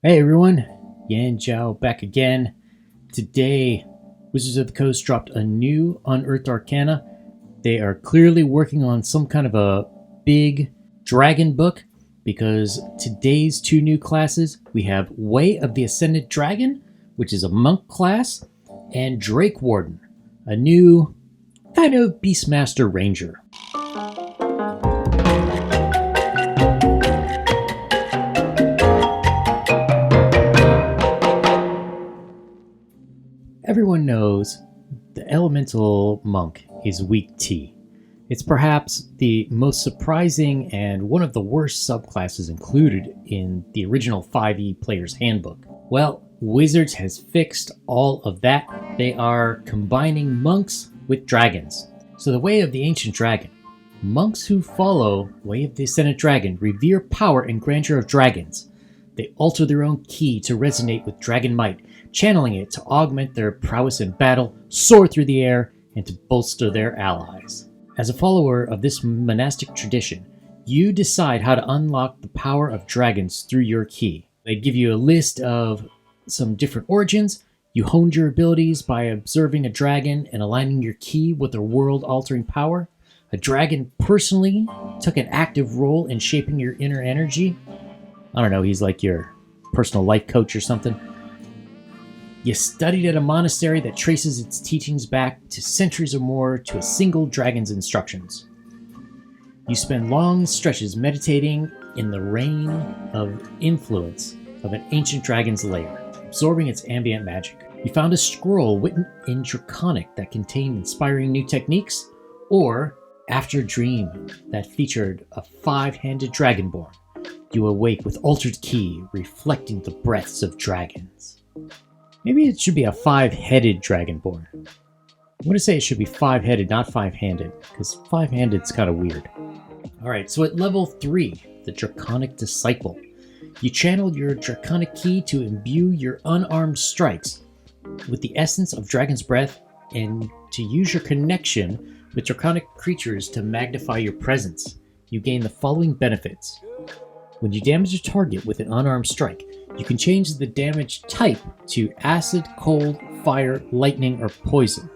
Hey everyone, Yan Zhao back again. Today, Wizards of the Coast dropped a new Unearthed Arcana. They are clearly working on some kind of a big dragon book because today's two new classes, we have Way of the Ascendant Dragon, which is a monk class, and Drakewarden, a new kind of Beastmaster Ranger. Everyone knows the elemental monk is weak T. It's perhaps the most surprising and one of the worst subclasses included in the original 5e Player's Handbook. Well, Wizards has fixed all of that. They are combining monks with dragons. So the Way of the Ancient Dragon. Monks who follow Way of the Ascendant Dragon revere power and grandeur of dragons. They alter their own ki to resonate with dragon might, channeling it to augment their prowess in battle, soar through the air, and to bolster their allies. As a follower of this monastic tradition, you decide how to unlock the power of dragons through your ki. They give you a list of some different origins. You honed your abilities by observing a dragon and aligning your ki with their world-altering power. A dragon personally took an active role in shaping your inner energy. I don't know, he's like your personal life coach or something. You studied at a monastery that traces its teachings back to centuries or more to a single dragon's instructions. You spend long stretches meditating in the reign of influence of an ancient dragon's lair, absorbing its ambient magic. You found a scroll written in Draconic that contained inspiring new techniques, or after a dream that featured a 5-handed dragonborn. You awake with altered ki, reflecting the breaths of dragons. Maybe it should be a 5-headed dragonborn. I'm going to say it should be 5-headed, not 5-handed, because 5-handed is kind of weird. Alright, so at level 3, the Draconic Disciple, you channel your Draconic ki to imbue your unarmed strikes with the essence of Dragon's Breath and to use your connection with Draconic creatures to magnify your presence. You gain the following benefits. When you damage a target with an unarmed strike, you can change the damage type to acid, cold, fire, lightning, or poison.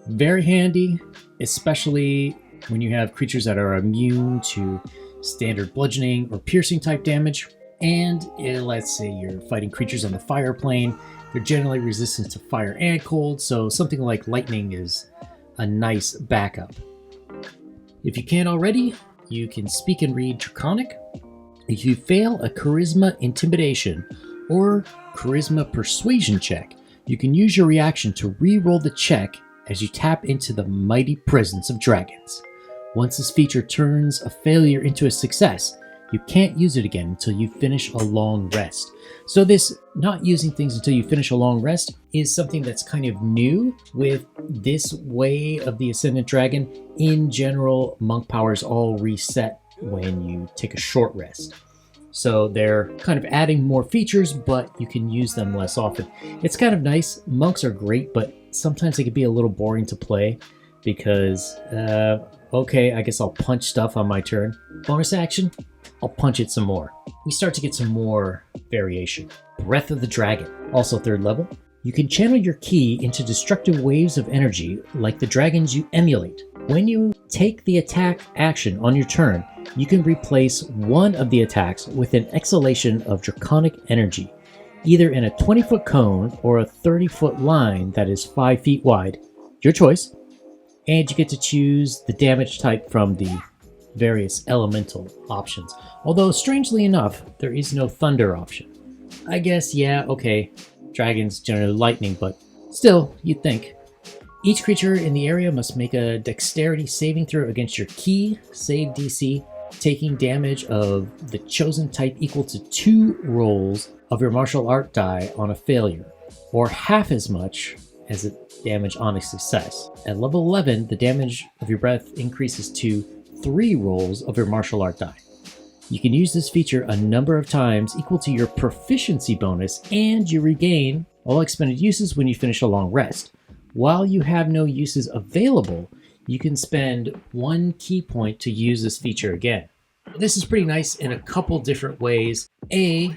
Very handy, especially when you have creatures that are immune to standard bludgeoning or piercing type damage. And let's say you're fighting creatures on the fire plane, they're generally resistant to fire and cold, so something like lightning is a nice backup. If you can't already, you can speak and read Draconic. If you fail a Charisma Intimidation or Charisma Persuasion check, you can use your reaction to re-roll the check as you tap into the mighty presence of dragons. Once this feature turns a failure into a success, you can't use it again until you finish a long rest. So this not using things until you finish a long rest is something that's kind of new with this Way of the Ascendant Dragon. In general, monk powers all reset when you take a short rest. So they're kind of adding more features, but you can use them less often. It's kind of nice. Monks are great, but sometimes they can be a little boring to play because, okay, I guess I'll punch stuff on my turn. Bonus action, I'll punch it some more. We start to get some more variation. Breath of the Dragon, also 3rd level. You can channel your ki into destructive waves of energy like the dragons you emulate. When you take the attack action on your turn, you can replace one of the attacks with an exhalation of draconic energy, either in a 20-foot cone or a 30-foot line that is 5 feet wide, your choice, and you get to choose the damage type from the various elemental options. Although, strangely enough, there is no thunder option. I guess, yeah, okay, dragons generally lightning, but still, you'd think. Each creature in the area must make a dexterity saving throw against your ki, save DC, taking damage of the chosen type equal to 2 rolls of your martial art die on a failure, or half as much as the damage on a success. At level 11, the damage of your breath increases to 3 rolls of your martial art die. You can use this feature a number of times equal to your proficiency bonus, and you regain all expended uses when you finish a long rest. While you have no uses available, you can spend 1 ki point to use this feature again. This is pretty nice in a couple different ways. A,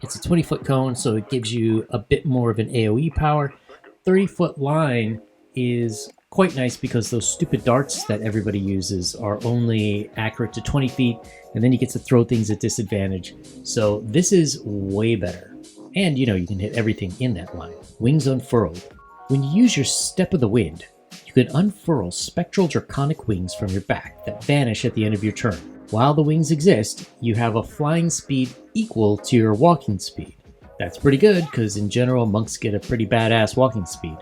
It's a 20-foot cone, so it gives you a bit more of an AoE power. 30-foot line is quite nice because those stupid darts that everybody uses are only accurate to 20 feet, and then you get to throw things at disadvantage. So this is way better. And you can hit everything in that line. Wings unfurled. When you use your Step of the Wind, you can unfurl spectral draconic wings from your back that vanish at the end of your turn. While the wings exist, you have a flying speed equal to your walking speed. That's pretty good, because in general, monks get a pretty badass walking speed.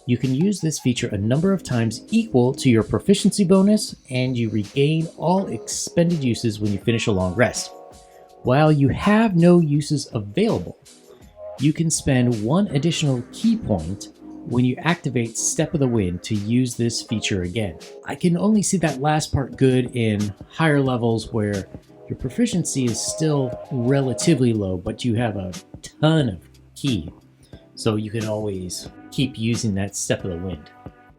You can use this feature a number of times equal to your proficiency bonus, and you regain all expended uses when you finish a long rest. While you have no uses available, you can spend one additional key point when you activate Step of the Wind to use this feature again. I can only see that last part good in higher levels where your proficiency is still relatively low, but you have a ton of ki, so you can always keep using that Step of the Wind.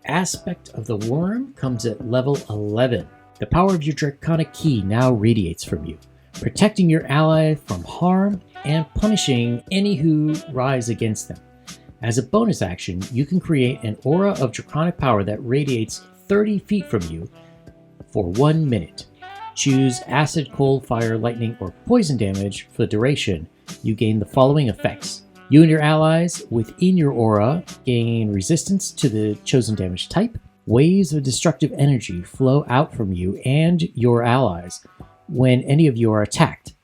Aspect of the Worm comes at level 11. The power of your Draconic Key now radiates from you, protecting your ally from harm and punishing any who rise against them. As a bonus action, you can create an aura of draconic power that radiates 30 feet from you for 1 minute. Choose acid, cold, fire, lightning, or poison damage for the duration. You gain the following effects. You and your allies within your aura gain resistance to the chosen damage type. Waves of destructive energy flow out from you and your allies when any of you are attacked.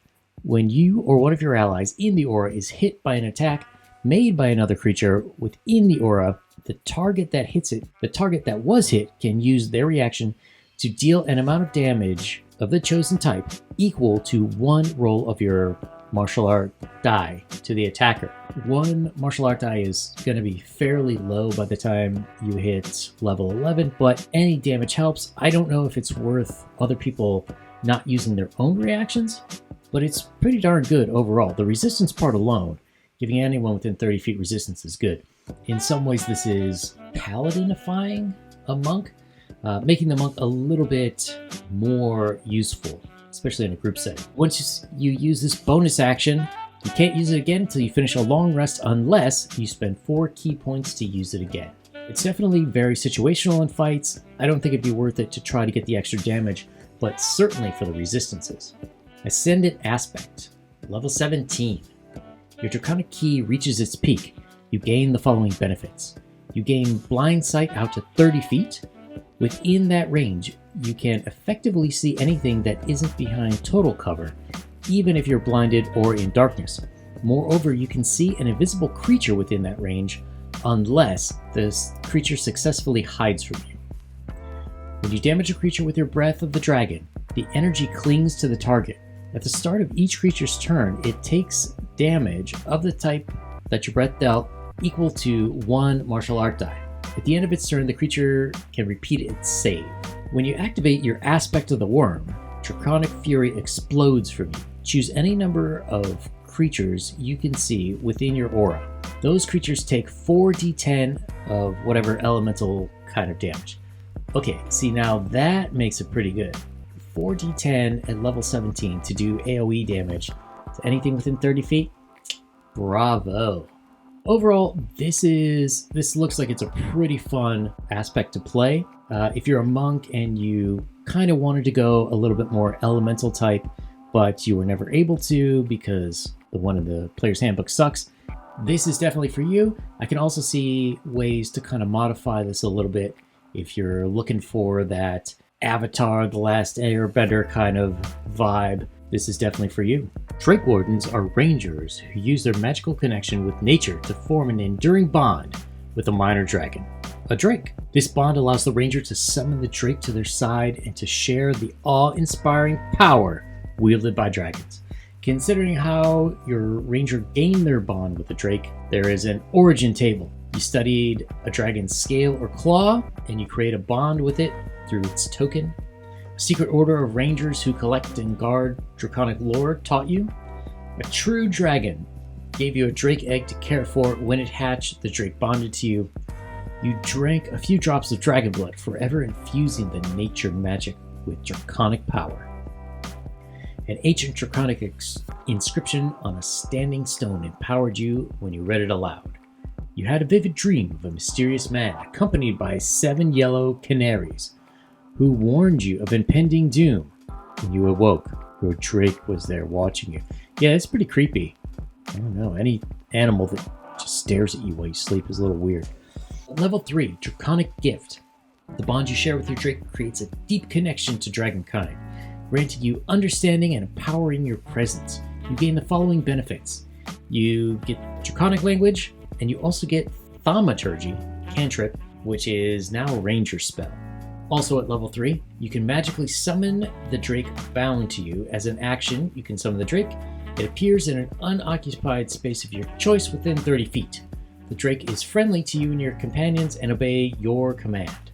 When you or one of your allies in the aura is hit by an attack made by another creature within the aura, the target that was hit can use their reaction to deal an amount of damage of the chosen type equal to 1 roll of your martial art die to the attacker. 1 martial art die is going to be fairly low by the time you hit level 11, but any damage helps. I don't know if it's worth other people not using their own reactions, but it's pretty darn good overall. The resistance part alone, giving anyone within 30 feet resistance, is good. In some ways, this is paladinifying a monk, making the monk a little bit more useful, especially in a group setting. Once you use this bonus action, you can't use it again until you finish a long rest unless you spend 4 key points to use it again. It's definitely very situational in fights. I don't think it'd be worth it to try to get the extra damage, but certainly for the resistances. Ascendant Aspect, level 17. Your Draconic Key reaches its peak. You gain the following benefits. You gain blind sight out to 30 feet. Within that range, you can effectively see anything that isn't behind total cover, even if you're blinded or in darkness. Moreover, you can see an invisible creature within that range unless this creature successfully hides from you. When you damage a creature with your Breath of the Dragon, the energy clings to the target. At the start of each creature's turn, it takes damage of the type that your breath dealt equal to 1 martial art die. At the end of its turn, the creature can repeat its save. When you activate your Aspect of the Worm, Draconic Fury explodes from you. Choose any number of creatures you can see within your aura. Those creatures take 4d10 of whatever elemental kind of damage. Okay, see, now that makes it pretty good. 4d10 at level 17 to do AoE damage to anything within 30 feet. Bravo. Overall, this looks like it's a pretty fun aspect to play. If you're a monk and you kind of wanted to go a little bit more elemental type, but you were never able to because the one in the player's handbook sucks, this is definitely for you. I can also see ways to kind of modify this a little bit if you're looking for that Avatar, The Last Airbender kind of vibe. This is definitely for you. Drakewardens are rangers who use their magical connection with nature to form an enduring bond with a minor dragon, a drake. This bond allows the ranger to summon the drake to their side and to share the awe-inspiring power wielded by dragons. Considering how your ranger gained their bond with the drake, there is an origin table. You studied a dragon's scale or claw, and you create a bond with it through its token. A secret order of rangers who collect and guard draconic lore taught you. A true dragon gave you a drake egg to care for. When it hatched, the drake bonded to you. You drank a few drops of dragon blood, forever infusing the nature magic with draconic power. An ancient draconic inscription on a standing stone empowered you when you read it aloud. You had a vivid dream of a mysterious man accompanied by 7 yellow canaries who warned you of impending doom. When you awoke, your Drake was there watching you. Yeah, it's pretty creepy. I don't know, any animal that just stares at you while you sleep is a little weird. Level 3, Draconic Gift. The bond you share with your Drake creates a deep connection to dragonkind, granting you understanding and empowering your presence. You gain the following benefits. You get Draconic language, and you also get Thaumaturgy, cantrip, which is now a ranger spell. Also at level 3, you can magically summon the Drake bound to you. As an action, you can summon the Drake. It appears in an unoccupied space of your choice within 30 feet. The Drake is friendly to you and your companions and obey your command.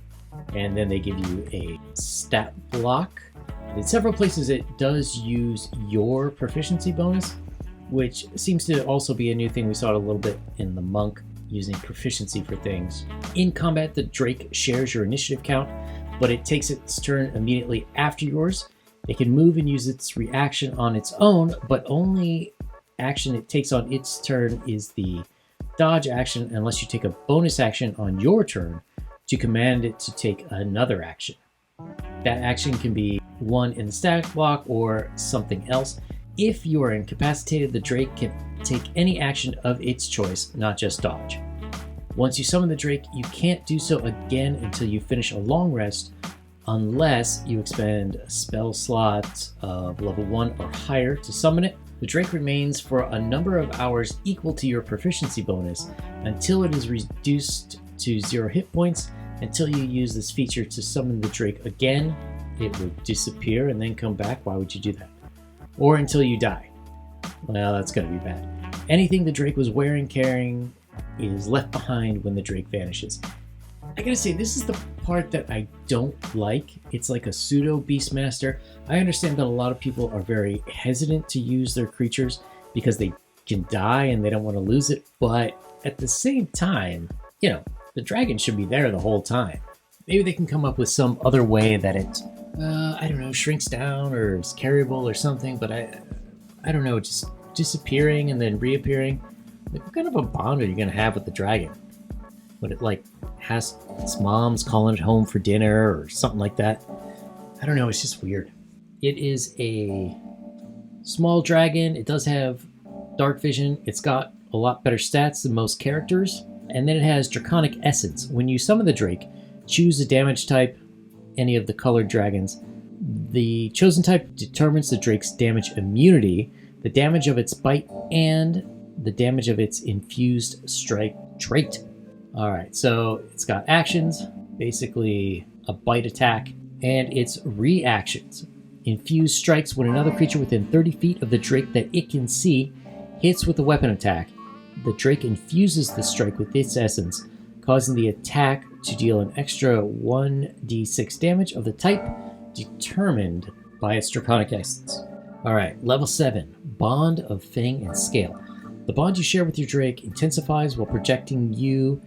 And then they give you a stat block. In several places it does use your proficiency bonus, which seems to also be a new thing. We saw it a little bit in the monk, using proficiency for things. In combat, the Drake shares your initiative count, but it takes its turn immediately after yours. It can move and use its reaction on its own, but only action it takes on its turn is the dodge action, unless you take a bonus action on your turn to command it to take another action. That action can be one in the stat block or something else. If you are incapacitated, the Drake can take any action of its choice, not just dodge. Once you summon the Drake, you can't do so again until you finish a long rest, unless you expend a spell slot of level 1 or higher to summon it. The Drake remains for a number of hours equal to your proficiency bonus until it is reduced to 0 hit points. Until you use this feature to summon the Drake again, it will disappear and then come back. Why would you do that? Or until you die. Well, that's going to be bad. Anything the Drake was wearing, carrying, is left behind when the Drake vanishes. I gotta say, this is the part that I don't like. It's like a pseudo Beastmaster. I understand that a lot of people are very hesitant to use their creatures because they can die and they don't want to lose it. But at the same time, the dragon should be there the whole time. Maybe they can come up with some other way that it, I don't know, shrinks down or is carryable or something. But I don't know, just disappearing and then reappearing. Like, what kind of a bond are you going to have with the dragon? Would it has its mom's calling it home for dinner or something like that? I don't know, it's just weird. It is a small dragon. It does have dark vision. It's got a lot better stats than most characters. And then it has Draconic Essence. When you summon the Drake, choose a damage type, any of the colored dragons. The chosen type determines the Drake's damage immunity, the damage of its bite, and the damage of its infused strike trait. Alright, so it's got actions, basically a bite attack, and its reactions. Infused strikes when another creature within 30 feet of the Drake that it can see hits with a weapon attack. The Drake infuses the strike with its essence, causing the attack to deal an extra 1d6 damage of the type determined by its Draconic Essence. Alright, level 7, Bond of Fang and Scale. The bond you share with your Drake intensifies while projecting you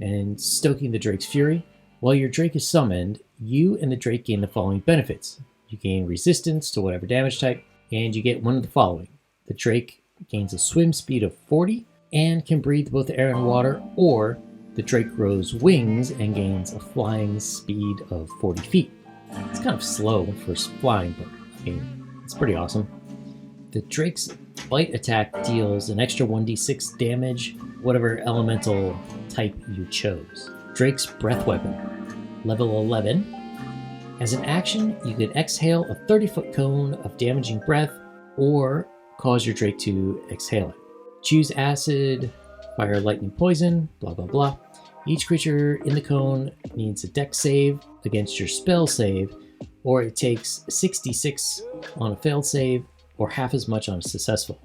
and stoking the Drake's fury. While your Drake is summoned, you and the Drake gain the following benefits. You gain resistance to whatever damage type, and you get one of the following. The Drake gains a swim speed of 40 and can breathe both air and water, or the Drake grows wings and gains a flying speed of 40 feet. It's kind of slow for flying, but it's pretty awesome. The Drake's bite attack deals an extra 1d6 damage, whatever elemental type you chose. Drake's breath weapon, level 11. As an action, you can exhale a 30-foot cone of damaging breath or cause your Drake to exhale it. Choose acid, fire, lightning, poison, blah blah blah. Each creature in the cone needs a dex save against your spell save, or it takes 66 on a failed save, or half as much on a successful.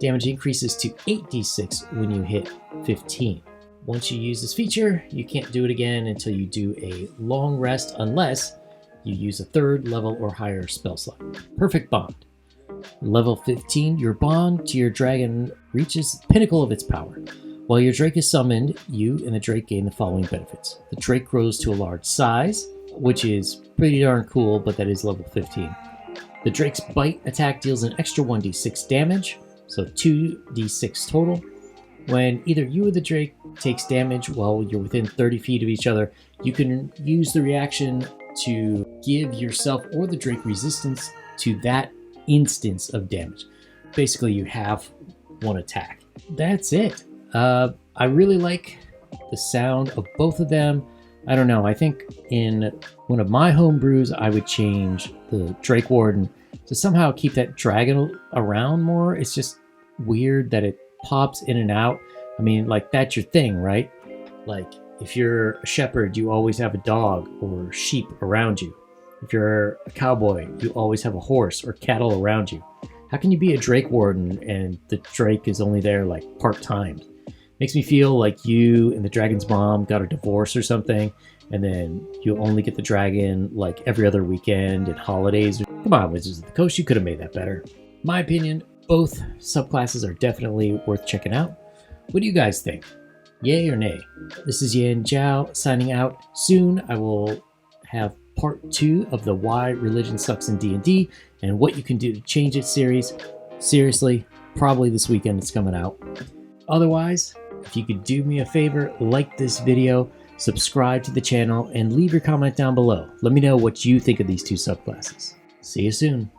Damage increases to 8d6 when you hit 15. Once you use this feature, you can't do it again until you do a long rest, unless you use a 3rd level or higher spell slot. Perfect Bond. Level 15, your bond to your dragon reaches the pinnacle of its power. While your Drake is summoned, you and the Drake gain the following benefits. The Drake grows to a large size, which is pretty darn cool, but that is level 15. The Drake's Bite attack deals an extra 1d6 damage, so 2d6 total. When either you or the Drake takes damage while you're within 30 feet of each other, you can use the reaction to give yourself or the Drake resistance to that instance of damage. Basically, you have one attack. That's it. I really like the sound of both of them. I don't know, I think in one of my homebrews, I would change the Drakewarden to somehow keep that dragon around more. It's just weird that it pops in and out. I mean, like, that's your thing, right? Like, if you're a shepherd, you always have a dog or sheep around you. If you're a cowboy, you always have a horse or cattle around you. How can you be a Drakewarden and the Drake is only there like part-time? Makes me feel like you and the dragon's mom got a divorce or something, and then you only get the dragon like every other weekend and holidays. Come on, Wizards of the Coast, you could have made that better. My opinion, both subclasses are definitely worth checking out. What do you guys think? Yay or nay? This is Yan Zhao signing out. Soon I will have part 2 of the Why Religion Sucks in D&D and what you can do to change it series. Seriously, probably this weekend it's coming out. Otherwise, if you could do me a favor, like this video, subscribe to the channel, and leave your comment down below. Let me know what you think of these two subclasses. See you soon.